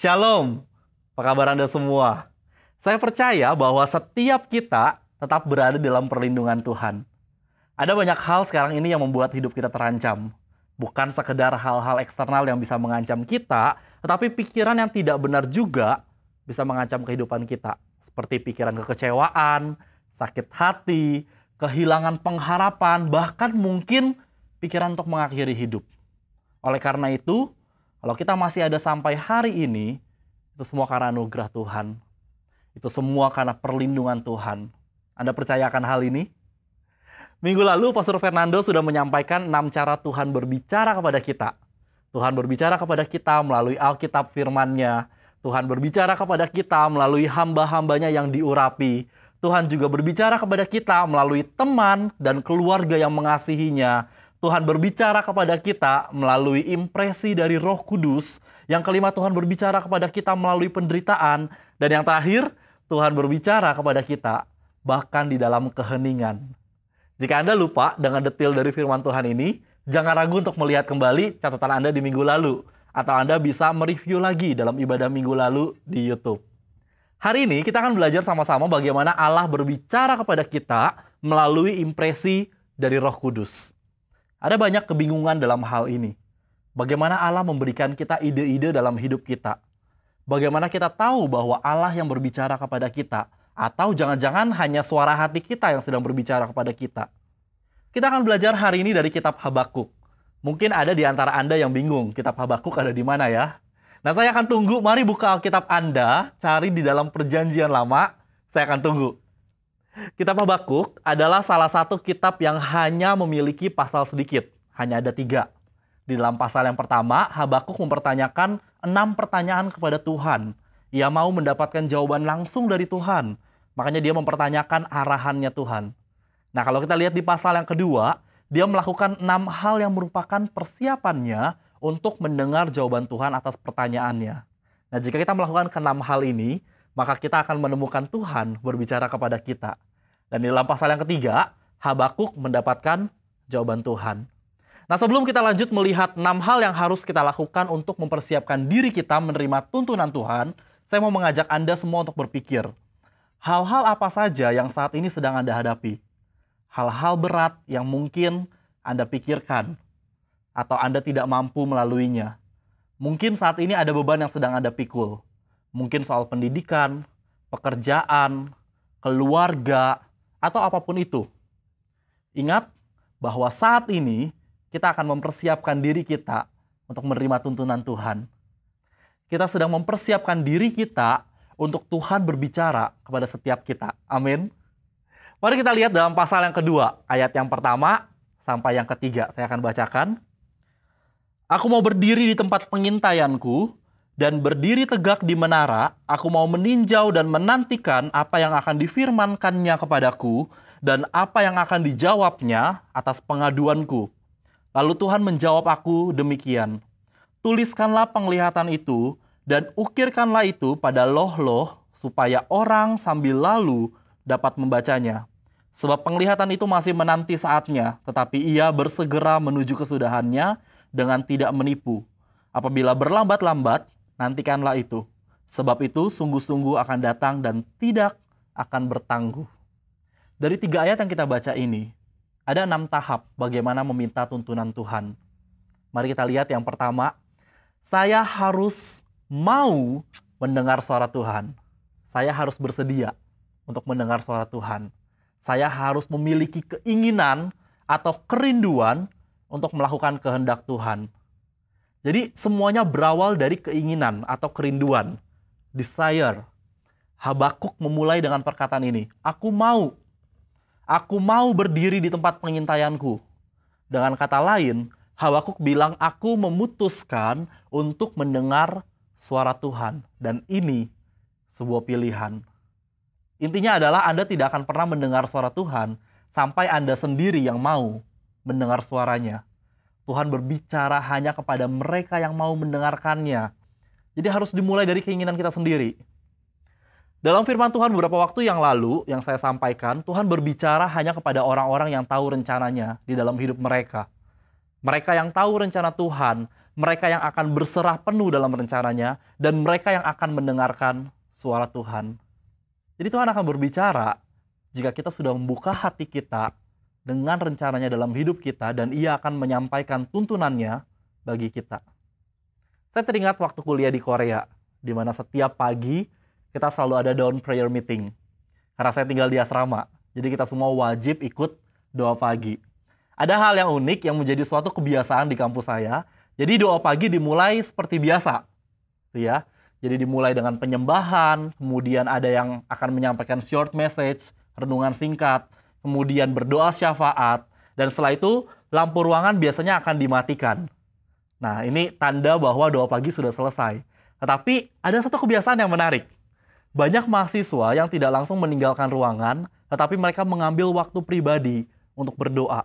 Shalom, apa kabar Anda semua? Saya percaya bahwa setiap kita tetap berada dalam perlindungan Tuhan. Ada banyak hal sekarang ini yang membuat hidup kita terancam. Bukan sekedar hal-hal eksternal yang bisa mengancam kita, tetapi pikiran yang tidak benar juga bisa mengancam kehidupan kita. Seperti pikiran kekecewaan, sakit hati, kehilangan pengharapan, bahkan mungkin pikiran untuk mengakhiri hidup. Oleh karena itu, kalau kita masih ada sampai hari ini, itu semua karena anugerah Tuhan. Itu semua karena perlindungan Tuhan. Anda percaya akan hal ini? Minggu lalu, Pastor Fernando sudah menyampaikan 6 cara Tuhan berbicara kepada kita. Tuhan berbicara kepada kita melalui Alkitab firman-Nya. Tuhan berbicara kepada kita melalui hamba-hambanya yang diurapi. Tuhan juga berbicara kepada kita melalui teman dan keluarga yang mengasihinya. Tuhan berbicara kepada kita melalui impresi dari Roh Kudus. Yang kelima, Tuhan berbicara kepada kita melalui penderitaan. Dan yang terakhir, Tuhan berbicara kepada kita bahkan di dalam keheningan. Jika Anda lupa dengan detail dari firman Tuhan ini, jangan ragu untuk melihat kembali catatan Anda di minggu lalu. Atau Anda bisa mereview lagi dalam ibadah minggu lalu di YouTube. Hari ini kita akan belajar sama-sama bagaimana Allah berbicara kepada kita melalui impresi dari Roh Kudus. Ada banyak kebingungan dalam hal ini. Bagaimana Allah memberikan kita ide-ide dalam hidup kita? Bagaimana kita tahu bahwa Allah yang berbicara kepada kita? Atau jangan-jangan hanya suara hati kita yang sedang berbicara kepada kita? Kita akan belajar hari ini dari kitab Habakuk. Mungkin ada di antara Anda yang bingung, kitab Habakuk ada di mana ya? Nah, saya akan tunggu. Mari buka Alkitab Anda, cari di dalam Perjanjian Lama. Saya akan tunggu. Kitab Habakuk adalah salah satu kitab yang hanya memiliki pasal sedikit. Hanya ada 3. Di dalam pasal yang pertama, Habakuk mempertanyakan 6 pertanyaan kepada Tuhan. Ia mau mendapatkan jawaban langsung dari Tuhan. Makanya dia mempertanyakan arahannya Tuhan. Nah, kalau kita lihat di pasal yang kedua, dia melakukan 6 hal yang merupakan persiapannya untuk mendengar jawaban Tuhan atas pertanyaannya. Nah, jika kita melakukan ke-6 hal ini, maka kita akan menemukan Tuhan berbicara kepada kita. Dan di dalam pasal yang ketiga, Habakuk mendapatkan jawaban Tuhan. Nah, sebelum kita lanjut melihat 6 hal yang harus kita lakukan untuk mempersiapkan diri kita menerima tuntunan Tuhan, saya mau mengajak Anda semua untuk berpikir, hal-hal apa saja yang saat ini sedang Anda hadapi? Hal-hal berat yang mungkin Anda pikirkan, atau Anda tidak mampu melaluinya. Mungkin saat ini ada beban yang sedang Anda pikul. Mungkin soal pendidikan, pekerjaan, keluarga, atau apapun itu. Ingat bahwa saat ini kita akan mempersiapkan diri kita untuk menerima tuntunan Tuhan. Kita sedang mempersiapkan diri kita untuk Tuhan berbicara kepada setiap kita. Amin. Mari kita lihat dalam pasal yang kedua, ayat yang pertama sampai yang ketiga. Saya akan bacakan. Aku mau berdiri di tempat pengintaianku dan berdiri tegak di menara. Aku mau meninjau dan menantikan apa yang akan difirmankannya kepadaku dan apa yang akan dijawabnya atas pengaduanku. Lalu Tuhan menjawab aku demikian. Tuliskanlah penglihatan itu dan ukirkanlah itu pada loh-loh supaya orang sambil lalu dapat membacanya. Sebab penglihatan itu masih menanti saatnya, tetapi ia bersegera menuju kesudahannya dengan tidak menipu. Apabila berlambat-lambat, nantikanlah itu. Sebab itu sungguh-sungguh akan datang dan tidak akan bertangguh. Dari 3 ayat yang kita baca ini, ada 6 tahap bagaimana meminta tuntunan Tuhan. Mari kita lihat yang pertama. Saya harus mau mendengar suara Tuhan. Saya harus bersedia untuk mendengar suara Tuhan. Saya harus memiliki keinginan atau kerinduan untuk melakukan kehendak Tuhan. Jadi semuanya berawal dari keinginan atau kerinduan. Desire. Habakuk memulai dengan perkataan ini. Aku mau berdiri di tempat pengintaianku. Dengan kata lain, Habakuk bilang, aku memutuskan untuk mendengar suara Tuhan. Dan ini sebuah pilihan. Intinya adalah Anda tidak akan pernah mendengar suara Tuhan sampai Anda sendiri yang mau mendengar suaranya. Tuhan berbicara hanya kepada mereka yang mau mendengarkannya. Jadi harus dimulai dari keinginan kita sendiri. Dalam firman Tuhan beberapa waktu yang lalu yang saya sampaikan, Tuhan berbicara hanya kepada orang-orang yang tahu rencananya di dalam hidup mereka. Mereka yang tahu rencana Tuhan mereka yang akan berserah penuh dalam rencananya, dan mereka yang akan mendengarkan suara Tuhan. Jadi Tuhan akan berbicara jika kita sudah membuka hati kita dengan rencananya dalam hidup kita, dan Ia akan menyampaikan tuntunannya bagi kita. Saya teringat waktu kuliah di Korea, di mana setiap pagi kita selalu ada dawn prayer meeting. Karena saya tinggal di asrama, jadi kita semua wajib ikut doa pagi. Ada hal yang unik yang menjadi suatu kebiasaan di kampus saya. Jadi doa pagi dimulai seperti biasa, ya. Jadi dimulai dengan penyembahan, kemudian ada yang akan menyampaikan short message, renungan singkat, kemudian berdoa syafaat, dan setelah itu lampu ruangan biasanya akan dimatikan. Nah, ini tanda bahwa doa pagi sudah selesai. Tetapi ada satu kebiasaan yang menarik. Banyak mahasiswa yang tidak langsung meninggalkan ruangan, tetapi mereka mengambil waktu pribadi untuk berdoa.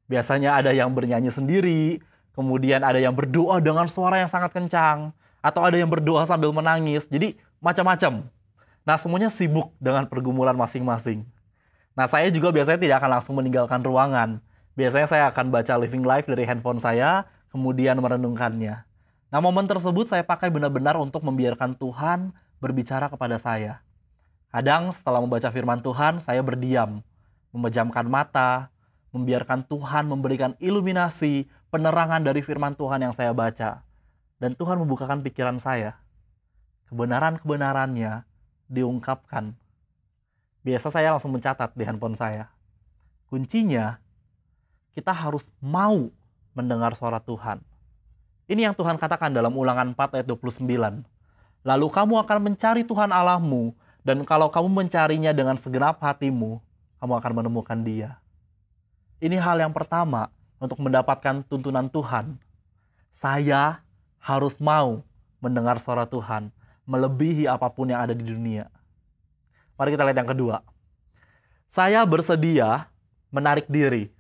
Biasanya ada yang bernyanyi sendiri, kemudian ada yang berdoa dengan suara yang sangat kencang, atau ada yang berdoa sambil menangis. Jadi macam-macam. Nah, semuanya sibuk dengan pergumulan masing-masing. Nah, saya juga biasanya tidak akan langsung meninggalkan ruangan. Biasanya saya akan baca Living Life dari handphone saya, kemudian merenungkannya. Nah, momen tersebut saya pakai benar-benar untuk membiarkan Tuhan berbicara kepada saya. Kadang setelah membaca firman Tuhan, saya berdiam, memejamkan mata, membiarkan Tuhan memberikan iluminasi, penerangan dari firman Tuhan yang saya baca. Dan Tuhan membukakan pikiran saya. Kebenaran-kebenarannya diungkapkan. Biasa saya langsung mencatat di handphone saya. Kuncinya, kita harus mau mendengar suara Tuhan. Ini yang Tuhan katakan dalam Ulangan 4 ayat 29. Lalu kamu akan mencari Tuhan Allahmu, dan kalau kamu mencarinya dengan segenap hatimu, kamu akan menemukan Dia. Ini hal yang pertama untuk mendapatkan tuntunan Tuhan. Saya harus mau mendengar suara Tuhan, melebihi apapun yang ada di dunia. Mari kita lihat yang kedua. Saya bersedia menarik diri.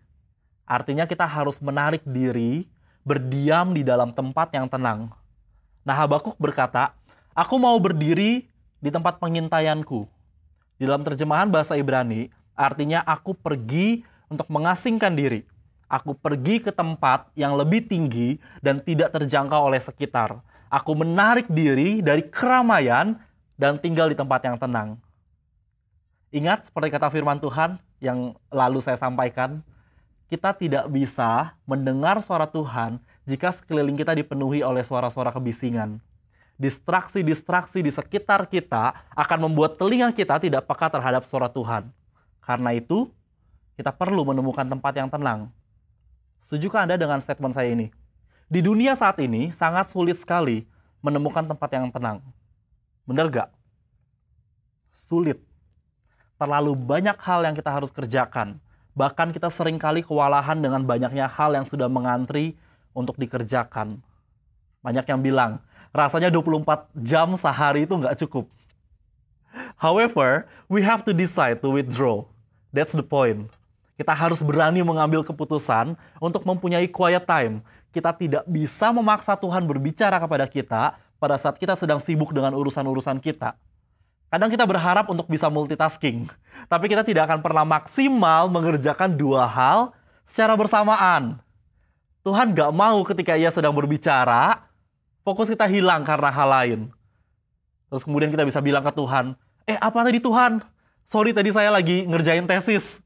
Artinya kita harus menarik diri, berdiam di dalam tempat yang tenang. Nah, Habakuk berkata, aku mau berdiri di tempat pengintaianku. Di dalam terjemahan bahasa Ibrani, artinya aku pergi untuk mengasingkan diri. Aku pergi ke tempat yang lebih tinggi dan tidak terjangkau oleh sekitar. Aku menarik diri dari keramaian dan tinggal di tempat yang tenang. Ingat seperti kata firman Tuhan yang lalu saya sampaikan, kita tidak bisa mendengar suara Tuhan jika sekeliling kita dipenuhi oleh suara-suara kebisingan. Distraksi-distraksi di sekitar kita akan membuat telinga kita tidak peka terhadap suara Tuhan. Karena itu, kita perlu menemukan tempat yang tenang. Setujukah Anda dengan statement saya ini? Di dunia saat ini sangat sulit sekali menemukan tempat yang tenang. Benar gak? Sulit. Terlalu banyak hal yang kita harus kerjakan. Bahkan kita seringkali kewalahan dengan banyaknya hal yang sudah mengantri untuk dikerjakan. Banyak yang bilang, rasanya 24 jam sehari itu nggak cukup. However, we have to decide to withdraw. That's the point. Kita harus berani mengambil keputusan untuk mempunyai quiet time. Kita tidak bisa memaksa Tuhan berbicara kepada kita pada saat kita sedang sibuk dengan urusan-urusan kita. Kadang kita berharap untuk bisa multitasking, tapi kita tidak akan pernah maksimal mengerjakan dua hal secara bersamaan. Tuhan gak mau ketika Ia sedang berbicara, fokus kita hilang karena hal lain. Terus kemudian kita bisa bilang ke Tuhan, apa tadi Tuhan? Sorry tadi saya lagi ngerjain tesis.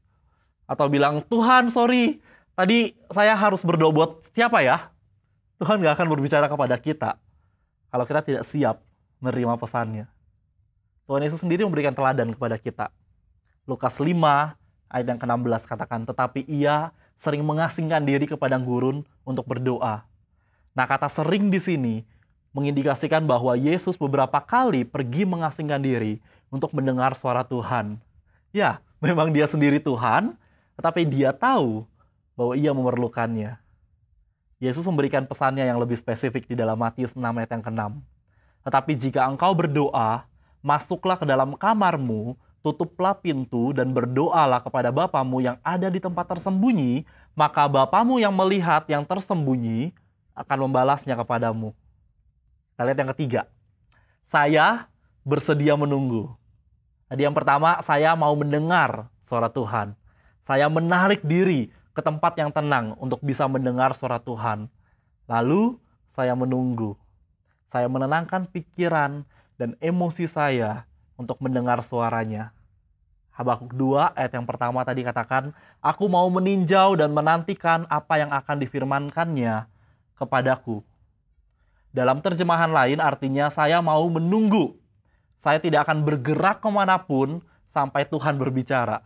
Atau bilang, Tuhan sorry, tadi saya harus berdoa buat siapa ya? Tuhan gak akan berbicara kepada kita kalau kita tidak siap menerima pesannya. Tuhan Yesus sendiri memberikan teladan kepada kita. Lukas 5 ayat yang ke-16 katakan, tetapi Ia sering mengasingkan diri ke padang gurun untuk berdoa. Nah, kata sering di sini mengindikasikan bahwa Yesus beberapa kali pergi mengasingkan diri untuk mendengar suara Tuhan. Ya, memang Dia sendiri Tuhan, tetapi Dia tahu bahwa Ia memerlukannya. Yesus memberikan pesannya yang lebih spesifik di dalam Matius 6 ayat yang ke-6. Tetapi jika engkau berdoa, masuklah ke dalam kamarmu, tutuplah pintu dan berdoalah kepada Bapamu yang ada di tempat tersembunyi, maka Bapamu yang melihat yang tersembunyi akan membalasnya kepadamu. Kita lihat yang ketiga. Saya bersedia menunggu. Tadi yang pertama, saya mau mendengar suara Tuhan. Saya menarik diri ke tempat yang tenang untuk bisa mendengar suara Tuhan. Lalu, saya menunggu. Saya menenangkan pikiran dan emosi saya untuk mendengar suaranya. Habakuk 2 ayat yang pertama tadi katakan, aku mau meninjau dan menantikan apa yang akan difirmankannya kepadaku. Dalam terjemahan lain artinya saya mau menunggu. Saya tidak akan bergerak kemanapun sampai Tuhan berbicara.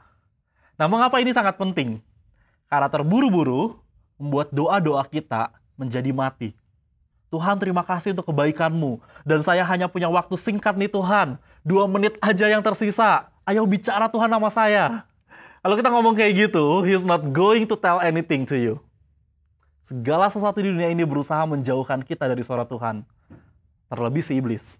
Nah, mengapa ini sangat penting? Karena terburu-buru membuat doa-doa kita menjadi mati. Tuhan, terima kasih untuk kebaikan-Mu. Dan saya hanya punya waktu singkat nih Tuhan. 2 menit aja yang tersisa. Ayo bicara Tuhan sama saya. Kalau kita ngomong kayak gitu, He's not going to tell anything to you. Segala sesuatu di dunia ini berusaha menjauhkan kita dari suara Tuhan. Terlebih si iblis.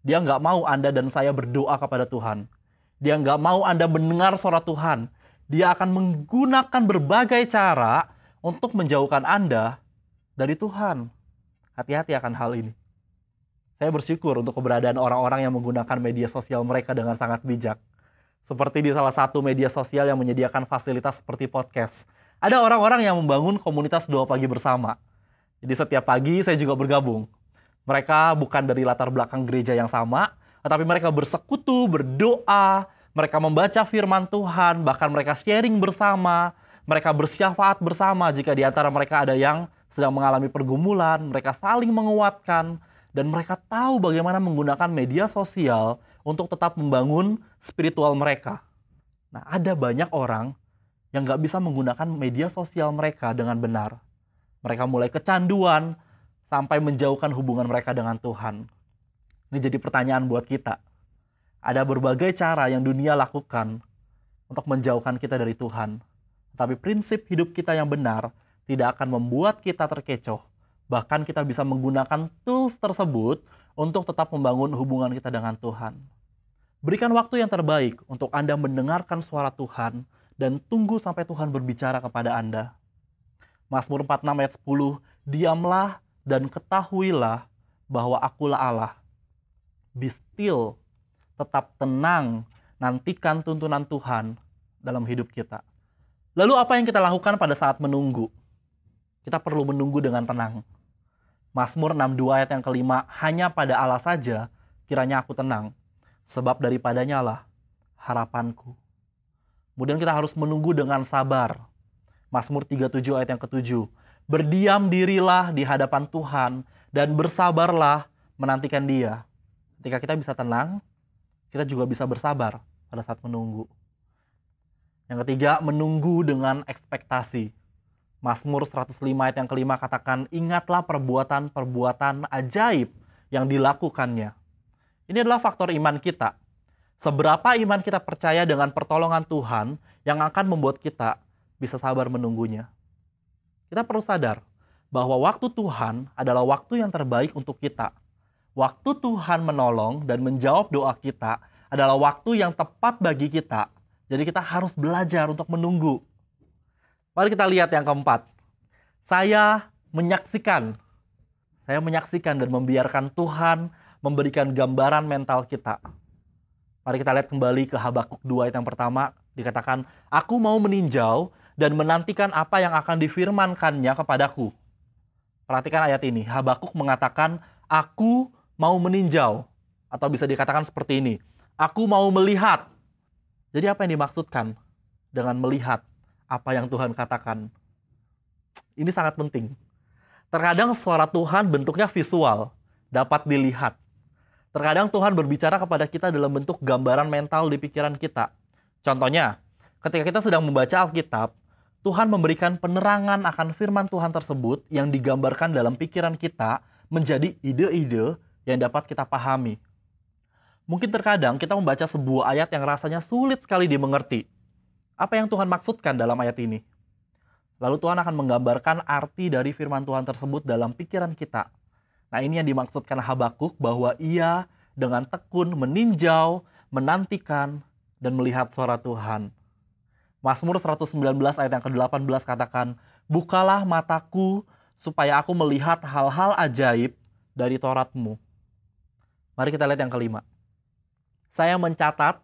Dia nggak mau Anda dan saya berdoa kepada Tuhan. Dia nggak mau Anda mendengar suara Tuhan. Dia akan menggunakan berbagai cara untuk menjauhkan Anda dari Tuhan. Hati-hati akan hal ini. Saya bersyukur untuk keberadaan orang-orang yang menggunakan media sosial mereka dengan sangat bijak. Seperti di salah satu media sosial yang menyediakan fasilitas seperti podcast. Ada orang-orang yang membangun komunitas doa pagi bersama. Jadi setiap pagi saya juga bergabung. Mereka bukan dari latar belakang gereja yang sama, tetapi mereka bersekutu, berdoa, mereka membaca firman Tuhan, bahkan mereka sharing bersama, mereka bersyafaat bersama jika di antara mereka ada yang sedang mengalami pergumulan, mereka saling menguatkan, dan mereka tahu bagaimana menggunakan media sosial untuk tetap membangun spiritual mereka. Nah, ada banyak orang yang nggak bisa menggunakan media sosial mereka dengan benar. Mereka mulai kecanduan sampai menjauhkan hubungan mereka dengan Tuhan. Ini jadi pertanyaan buat kita. Ada berbagai cara yang dunia lakukan untuk menjauhkan kita dari Tuhan. Tapi prinsip hidup kita yang benar tidak akan membuat kita terkecoh. Bahkan kita bisa menggunakan tools tersebut untuk tetap membangun hubungan kita dengan Tuhan. Berikan waktu yang terbaik untuk Anda mendengarkan suara Tuhan dan tunggu sampai Tuhan berbicara kepada Anda. Mazmur 46 ayat 10, diamlah dan ketahuilah bahwa akulah Allah. Be still, tetap tenang, nantikan tuntunan Tuhan dalam hidup kita. Lalu apa yang kita lakukan pada saat menunggu? Kita perlu menunggu dengan tenang. Mazmur 62 ayat yang kelima, hanya pada Allah saja kiranya aku tenang, sebab daripadanya lah harapanku. Kemudian kita harus menunggu dengan sabar. Mazmur 37 ayat yang ketujuh, berdiam dirilah di hadapan Tuhan dan bersabarlah menantikan Dia. Ketika kita bisa tenang, kita juga bisa bersabar pada saat menunggu. Yang ketiga, menunggu dengan ekspektasi. Mazmur 105 ayat yang kelima katakan, ingatlah perbuatan-perbuatan ajaib yang dilakukannya. Ini adalah faktor iman kita. Seberapa iman kita percaya dengan pertolongan Tuhan yang akan membuat kita bisa sabar menunggunya. Kita perlu sadar bahwa waktu Tuhan adalah waktu yang terbaik untuk kita. Waktu Tuhan menolong dan menjawab doa kita adalah waktu yang tepat bagi kita. Jadi kita harus belajar untuk menunggu. Mari kita lihat yang keempat. Saya menyaksikan dan membiarkan Tuhan memberikan gambaran mental kita. Mari kita lihat kembali ke Habakuk 2 ayat yang pertama. Dikatakan, aku mau meninjau dan menantikan apa yang akan difirmankannya kepadaku. Perhatikan ayat ini. Habakuk mengatakan, aku mau meninjau. Atau bisa dikatakan seperti ini. Aku mau melihat. Jadi apa yang dimaksudkan dengan melihat apa yang Tuhan katakan? Ini sangat penting. Terkadang suara Tuhan bentuknya visual, dapat dilihat. Terkadang Tuhan berbicara kepada kita dalam bentuk gambaran mental di pikiran kita. Contohnya, ketika kita sedang membaca Alkitab, Tuhan memberikan penerangan akan firman Tuhan tersebut yang digambarkan dalam pikiran kita menjadi ide-ide yang dapat kita pahami. Mungkin terkadang kita membaca sebuah ayat yang rasanya sulit sekali dimengerti. Apa yang Tuhan maksudkan dalam ayat ini? Lalu Tuhan akan menggambarkan arti dari firman Tuhan tersebut dalam pikiran kita. Nah, ini yang dimaksudkan Habakuk bahwa ia dengan tekun meninjau, menantikan, dan melihat suara Tuhan. Mazmur 119 ayat yang ke-18 katakan, bukalah mataku supaya aku melihat hal-hal ajaib dari Taurat-Mu. Mari kita lihat yang kelima. Saya mencatat,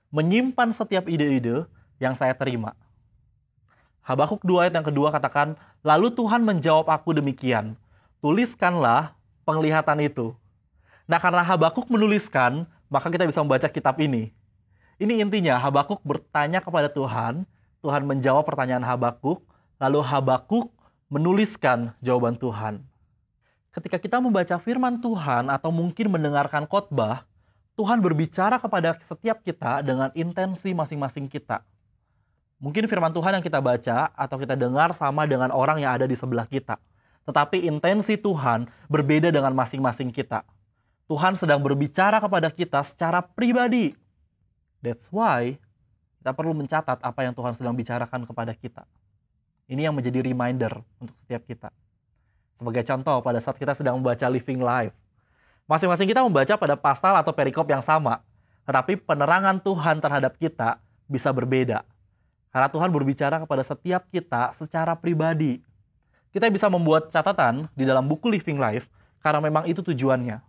menyimpan setiap ide-ide yang saya terima. Habakuk 2 ayat yang kedua katakan, lalu Tuhan menjawab aku demikian, tuliskanlah penglihatan itu. Nah, karena Habakuk menuliskan, maka kita bisa membaca kitab ini. Ini intinya, Habakuk bertanya kepada Tuhan, Tuhan menjawab pertanyaan Habakuk, lalu Habakuk menuliskan jawaban Tuhan. Ketika kita membaca firman Tuhan atau mungkin mendengarkan khotbah, Tuhan berbicara kepada setiap kita dengan intensi masing-masing kita. Mungkin firman Tuhan yang kita baca atau kita dengar sama dengan orang yang ada di sebelah kita. Tetapi intensi Tuhan berbeda dengan masing-masing kita. Tuhan sedang berbicara kepada kita secara pribadi. That's why kita perlu mencatat apa yang Tuhan sedang bicarakan kepada kita. Ini yang menjadi reminder untuk setiap kita. Sebagai contoh, pada saat kita sedang membaca Living Life, masing-masing kita membaca pada pasal atau perikop yang sama, tetapi penerangan Tuhan terhadap kita bisa berbeda. Karena Tuhan berbicara kepada setiap kita secara pribadi. Kita bisa membuat catatan di dalam buku Living Life, karena memang itu tujuannya.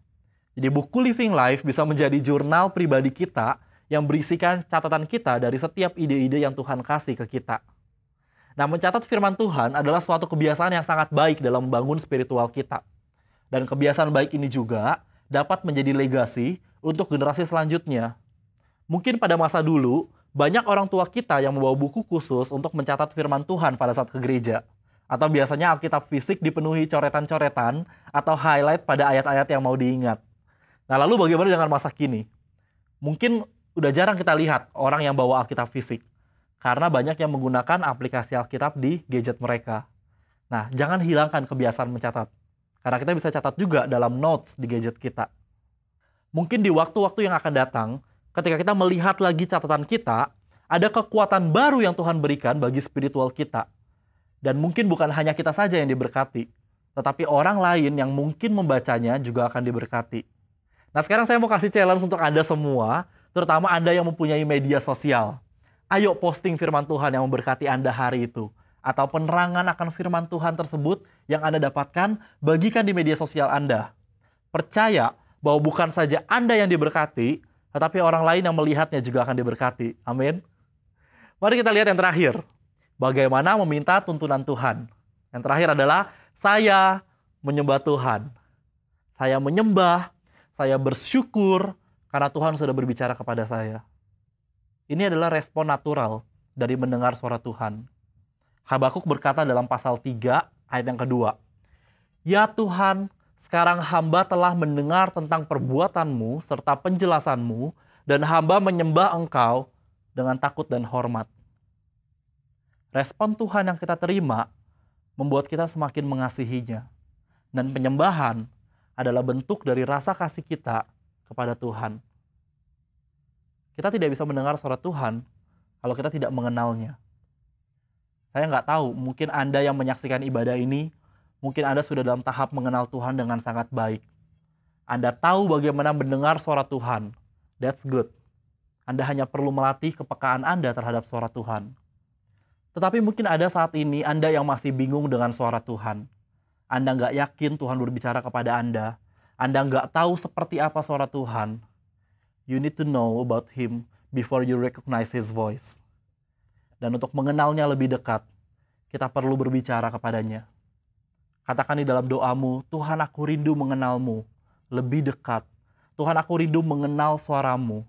Jadi buku Living Life bisa menjadi jurnal pribadi kita yang berisikan catatan kita dari setiap ide-ide yang Tuhan kasih ke kita. Nah, mencatat firman Tuhan adalah suatu kebiasaan yang sangat baik dalam membangun spiritual kita. Dan kebiasaan baik ini juga dapat menjadi legasi untuk generasi selanjutnya. Mungkin pada masa dulu, banyak orang tua kita yang membawa buku khusus untuk mencatat firman Tuhan pada saat ke gereja. Atau biasanya Alkitab fisik dipenuhi coretan-coretan atau highlight pada ayat-ayat yang mau diingat. Nah, lalu bagaimana dengan masa kini? Mungkin udah jarang kita lihat orang yang bawa Alkitab fisik. Karena banyak yang menggunakan aplikasi Alkitab di gadget mereka. Nah, jangan hilangkan kebiasaan mencatat. Karena kita bisa catat juga dalam notes di gadget kita. Mungkin di waktu-waktu yang akan datang, ketika kita melihat lagi catatan kita, ada kekuatan baru yang Tuhan berikan bagi spiritual kita. Dan mungkin bukan hanya kita saja yang diberkati, tetapi orang lain yang mungkin membacanya juga akan diberkati. Nah, sekarang saya mau kasih challenge untuk Anda semua, terutama Anda yang mempunyai media sosial. Ayo posting firman Tuhan yang memberkati Anda hari itu. Atau penerangan akan firman Tuhan tersebut yang Anda dapatkan, bagikan di media sosial Anda. Percaya bahwa bukan saja Anda yang diberkati, tetapi orang lain yang melihatnya juga akan diberkati. Amin. Mari kita lihat yang terakhir. Bagaimana meminta tuntunan Tuhan. Yang terakhir adalah saya menyembah Tuhan. Saya menyembah, saya bersyukur karena Tuhan sudah berbicara kepada saya. Ini adalah respon natural dari mendengar suara Tuhan. Habakuk berkata dalam pasal 3 ayat yang kedua, "Ya Tuhan, sekarang hamba telah mendengar tentang perbuatanmu serta penjelasanmu, dan hamba menyembah Engkau dengan takut dan hormat." Respon Tuhan yang kita terima membuat kita semakin mengasihinya. Dan penyembahan adalah bentuk dari rasa kasih kita kepada Tuhan. Kita tidak bisa mendengar suara Tuhan kalau kita tidak mengenalnya. Saya nggak tahu, mungkin Anda yang menyaksikan ibadah ini, mungkin Anda sudah dalam tahap mengenal Tuhan dengan sangat baik. Anda tahu bagaimana mendengar suara Tuhan. That's good. Anda hanya perlu melatih kepekaan Anda terhadap suara Tuhan. Tetapi mungkin ada saat ini Anda yang masih bingung dengan suara Tuhan. Anda nggak yakin Tuhan berbicara kepada Anda. Anda nggak tahu seperti apa suara Tuhan. You need to know about Him before you recognize His voice. Dan untuk mengenalnya lebih dekat, kita perlu berbicara kepadanya. Katakan di dalam doamu, Tuhan aku rindu mengenalmu lebih dekat. Tuhan aku rindu mengenal suaramu.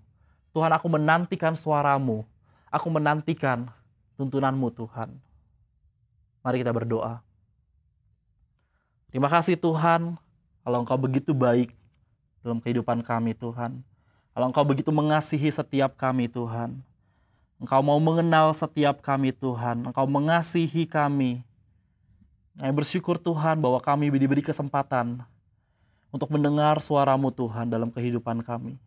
Tuhan aku menantikan suaramu. Aku menantikan tuntunanmu Tuhan. Mari kita berdoa. Terima kasih Tuhan, kalau Engkau begitu baik dalam kehidupan kami Tuhan. Kalau Engkau begitu mengasihi setiap kami Tuhan. Engkau mau mengenal setiap kami Tuhan. Engkau mengasihi kami. Kami bersyukur Tuhan bahwa kami diberi kesempatan untuk mendengar suara-Mu Tuhan dalam kehidupan kami.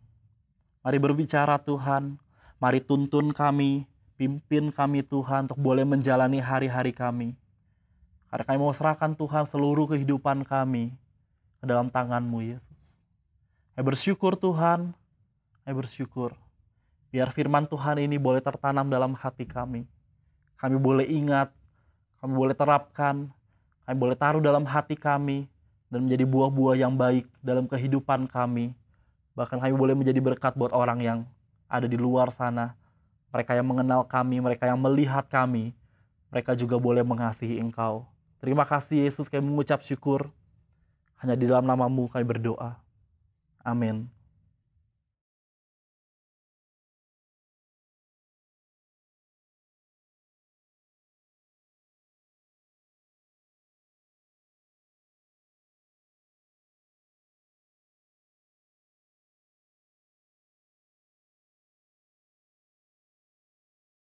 Mari berbicara Tuhan. Mari tuntun kami. Pimpin kami Tuhan untuk boleh menjalani hari-hari kami. Karena kami mau serahkan Tuhan seluruh kehidupan kami ke dalam tangan-Mu Yesus. Kami bersyukur Tuhan. Kami bersyukur. Biar firman Tuhan ini boleh tertanam dalam hati kami. Kami boleh ingat, kami boleh terapkan, kami boleh taruh dalam hati kami, dan menjadi buah-buah yang baik dalam kehidupan kami. Bahkan kami boleh menjadi berkat buat orang yang ada di luar sana. Mereka yang mengenal kami, mereka yang melihat kami, mereka juga boleh mengasihi Engkau. Terima kasih Yesus, kami mengucap syukur. Hanya di dalam nama-Mu kami berdoa. Amin.